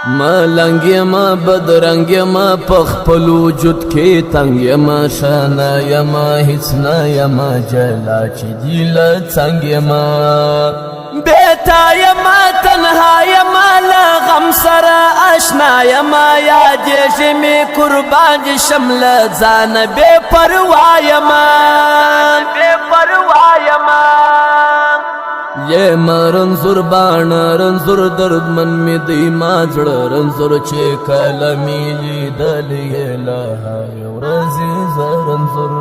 ملنګ یما بدرنګ یما پخپل وجود کې تنګ یما شانا یما هیڅ نه یما جلا چې دل څنګ یما بیتا یما تنها یما لا غم سره آشنا یما یاد شمه قربان شمل ځان بے پروا یما یہ رنزور بانا رنزور درد من می دی مازړ رنزور چې کله میلی دلی لها یو رزي رنزور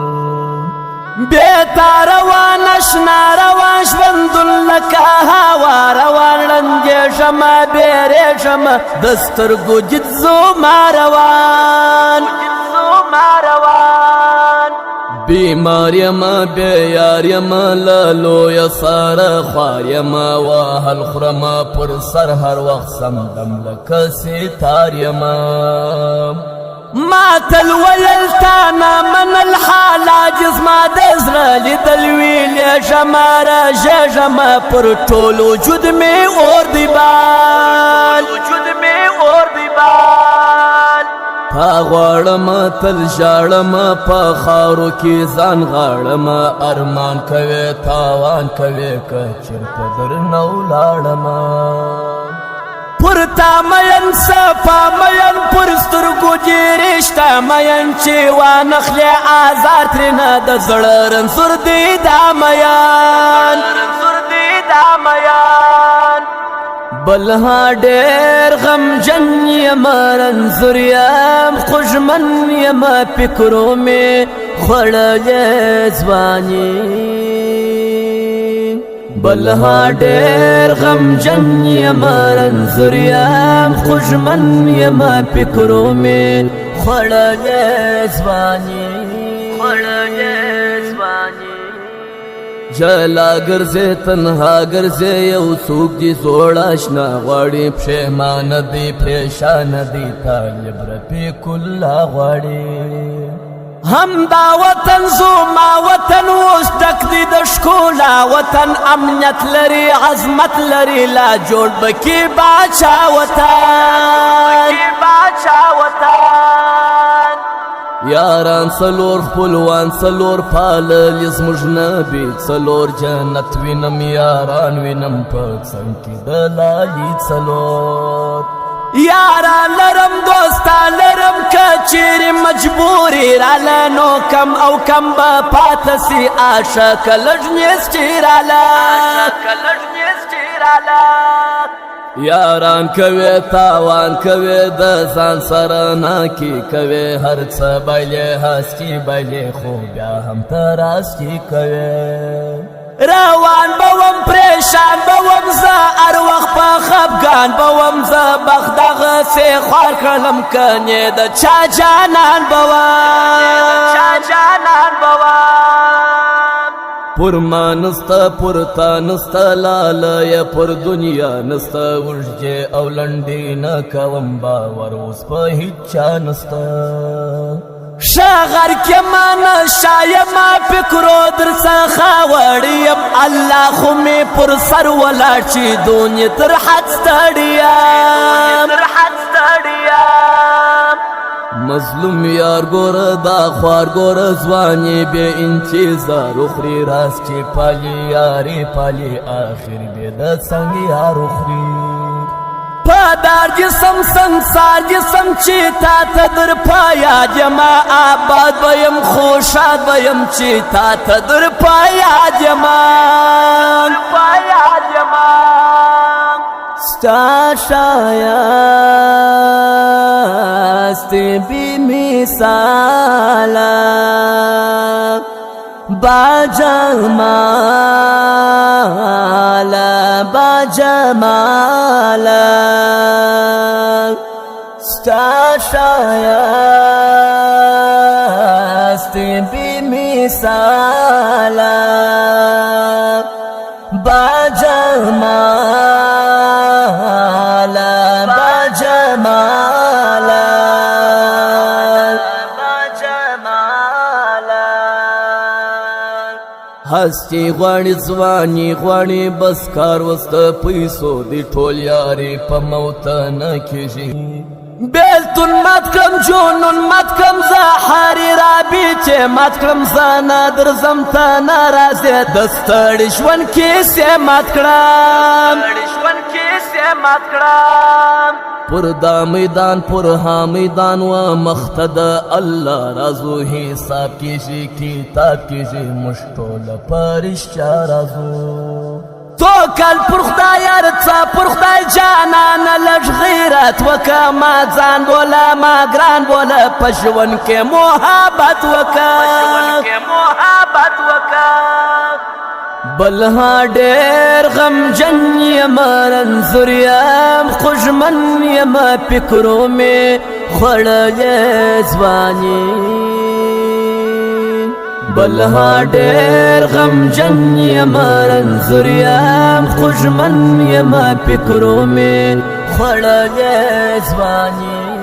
بیتا روان اشنا روان شوندل لکه هوا روان لنګې شمه بیرې شمه دسترګو جزو ما روان بیمار یما بیار یما لالو یا سارا خوار یما واحل خرما پر سر هر وقت سمدم لکه ستار یما ما تل وللتانا من الحالا جسما دزر لدلویل شما راجه شما پر طول وجود میں اور دیبال پا غواړم تل ژاړم پا خاورو کې ځان غاړم ارمان کوي تاوان کوي که چېرته درنه ولاړم پر تا مین صفا مین پر سترګو دې رشته مین چې وانخلې آزار ترېنه د زړه رنځور دی دا مین بلها ډېر غمجن یما رنځور یم خوږمن یما فکرو مې خوړلې ځواني بلها ډېر غمجن یما رنځور یم خوږمن یما فکرو مې خوړلې ځواني جلا ګرځې تنها ګرځې یو څوک دي زوړ اشنا غواړي پښیمان دي پریشان دي طالب رفیع الله غواړي هم دا وطن زما وطن اوس ډک دی د ښکلا وطن امنیت لري عظمت لري لا جوړ بکي باچا وطن یاران څلور خپلوان څلور پالل زموږ نبي څلور جنت وینم یاران وینم په څنګ کې د لالي څلور یاران لرم دوستان لرم که چیرې مجبورې راله نو کم او کم به پاته سي عاشق لږ نیستې راله یاران کوي تاوان کوي د ځان سره ناکي کوي هر څه بایلې هسکي بایلې خو بیا هم ته راسکي کوي روان بوم پریشان بوم زه هر وخت په خفګان بوم زه بخت دغسې خوار کړلم کنې د چا جانان پر ما نستا پر تا نستا لاله پر دنیا نستا وژجې او لنډې نه کوم باور اوس په هیڅ چا نستا شاغر کې ما نشه یما فکرو در څخه وړی یم الله خو مې پر سر ولاړ چې دنیا تر حد ستړی یم مظلوم یار ګوره دا خوار ګوره ځواني بې انتظار اخري راز چې پالي یارې پالي آخر بې د څنګ یار اخري پادار جسم سنگسار جسم چې تا ته در پایاد یما آباد به یم خوشاد به یم چې تا ته در پایاد یما ستا شایست بی مثالا باجمالا ستا شایست بی مثالا هستی غواړي ځواني غواړي بس کار وسته پیسو دی ټول یاري په موت نه کېږي بیلتون مات کړم جنون مات کړم زه حاري رابي چې مات کړم زه نه درځم ته ناراضې د ستړي ژوند کیسې مات کړم پر دا میدان پر ها میدان و مخته د الله رازو حساب کیږي کتاب کیږي موږ ټوله په رښتیا رازو توکل پر خدای ارڅه پر خدای جانانه لږ غیرت وکه ما ځان بوله ما ګران بوله په ژوند کې محبت وکه بلها ډېر غمجن یم رنځور یم خوږمن یم فکرو مې خوړلې ځواني بلها ډېر غمجن یم رنځور یم خوږمن یم فکرو مې خوړلې ځواني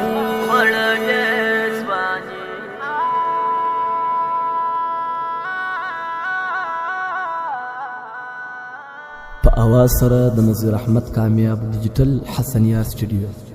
په اواز سره د نظیر احمد کامیاب ډیجیټل حسن یار سټوډیو